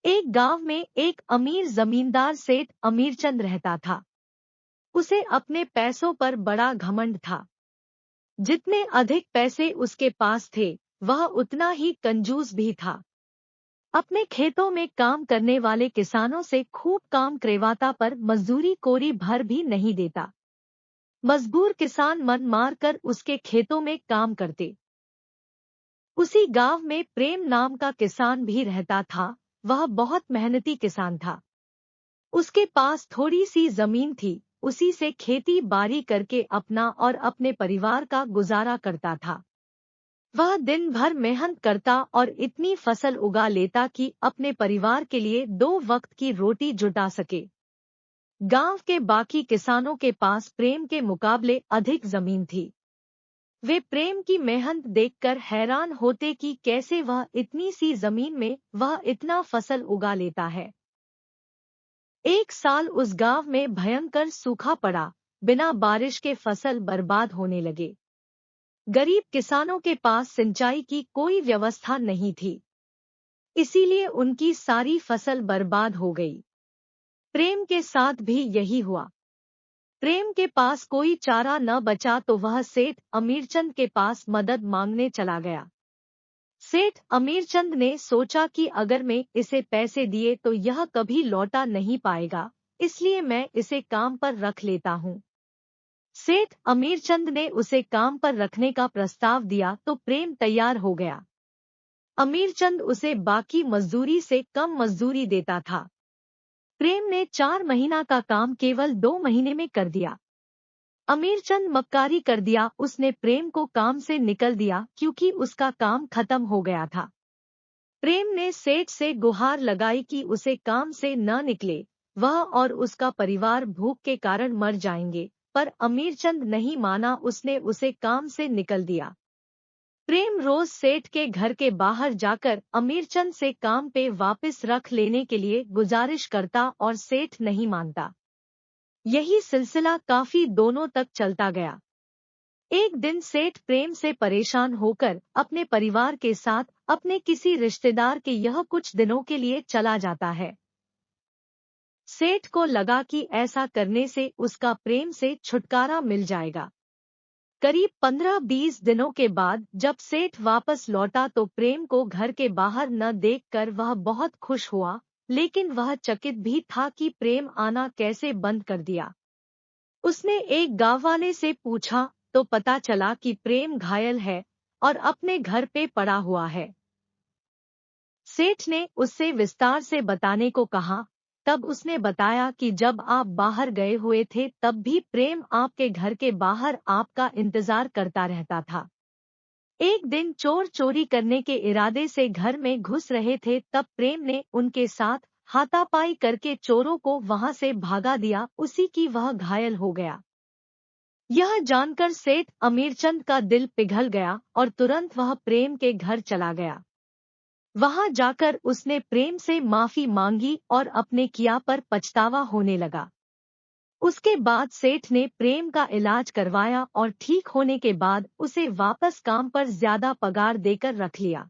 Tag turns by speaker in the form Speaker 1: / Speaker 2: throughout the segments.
Speaker 1: एक गांव में एक अमीर जमींदार सेठ अमीरचंद रहता था। उसे अपने पैसों पर बड़ा घमंड था। जितने अधिक पैसे उसके पास थे, वह उतना ही कंजूस भी था। अपने खेतों में काम करने वाले किसानों से खूब काम करवाता, पर मजदूरी कोरी भर भी नहीं देता। मजबूर किसान मन मार कर उसके खेतों में काम करते। उसी गांव में प्रेम नाम का किसान भी रहता था। वह बहुत मेहनती किसान था। उसके पास थोड़ी सी जमीन थी। उसी से खेती बाड़ी करके अपना और अपने परिवार का गुजारा करता था। वह दिन भर मेहनत करता और इतनी फसल उगा लेता कि अपने परिवार के लिए 2 वक्त की रोटी जुटा सके। गांव के बाकी किसानों के पास प्रेम के मुकाबले अधिक जमीन थी। वे प्रेम की मेहनत देखकर हैरान होते कि कैसे वह इतनी सी जमीन में वह इतना फसल उगा लेता है। एक साल उस गांव में भयंकर सूखा पड़ा। बिना बारिश के फसल बर्बाद होने लगे। गरीब किसानों के पास सिंचाई की कोई व्यवस्था नहीं थी, इसीलिए उनकी सारी फसल बर्बाद हो गई। प्रेम के साथ भी यही हुआ। प्रेम के पास कोई चारा न बचा तो वह सेठ अमीरचंद के पास मदद मांगने चला गया। सेठ अमीरचंद ने सोचा कि अगर मैं इसे पैसे दिए तो यह कभी लौटा नहीं पाएगा, इसलिए मैं इसे काम पर रख लेता हूँ। सेठ अमीरचंद ने उसे काम पर रखने का प्रस्ताव दिया तो प्रेम तैयार हो गया। अमीरचंद उसे बाकी मजदूरी से कम मजदूरी देता था। प्रेम ने 4 महीना का काम केवल 2 महीने में कर दिया। अमीरचंद मक्कारी कर दिया। उसने प्रेम को काम से निकल दिया क्योंकि उसका काम खत्म हो गया था। प्रेम ने सेठ से गुहार लगाई कि उसे काम से न निकले, वह और उसका परिवार भूख के कारण मर जाएंगे, पर अमीरचंद नहीं माना। उसने उसे काम से निकल दिया। प्रेम रोज सेठ के घर के बाहर जाकर अमीरचंद से काम पे वापस रख लेने के लिए गुजारिश करता और सेठ नहीं मानता। यही सिलसिला काफी दोनों तक चलता गया। एक दिन सेठ प्रेम से परेशान होकर अपने परिवार के साथ अपने किसी रिश्तेदार के यह कुछ दिनों के लिए चला जाता है। सेठ को लगा कि ऐसा करने से उसका प्रेम से छुटकारा मिल जाएगा। करीब 15-20 दिनों के बाद जब सेठ वापस लौटा तो प्रेम को घर के बाहर न देखकर वह बहुत खुश हुआ, लेकिन वह चकित भी था कि प्रेम आना कैसे बंद कर दिया। उसने एक गांववाले से पूछा तो पता चला कि प्रेम घायल है और अपने घर पे पड़ा हुआ है। सेठ ने उससे विस्तार से बताने को कहा। तब उसने बताया कि जब आप बाहर गए हुए थे तब भी प्रेम आपके घर के बाहर आपका इंतजार करता रहता था। एक दिन चोर चोरी करने के इरादे से घर में घुस रहे थे, तब प्रेम ने उनके साथ हाथापाई करके चोरों को वहां से भागा दिया। उसी की वह घायल हो गया। यह जानकर सेठ अमीरचंद का दिल पिघल गया और तुरंत वह प्रेम के घर चला गया। वहां जाकर उसने प्रेम से माफी मांगी और अपने किया पर पछतावा होने लगा। उसके बाद सेठ ने प्रेम का इलाज करवाया और ठीक होने के बाद उसे वापस काम पर ज्यादा पगार देकर रख लिया।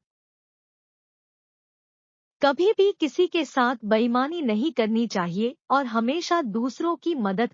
Speaker 1: कभी भी किसी के साथ बेईमानी नहीं करनी चाहिए और हमेशा दूसरों की मदद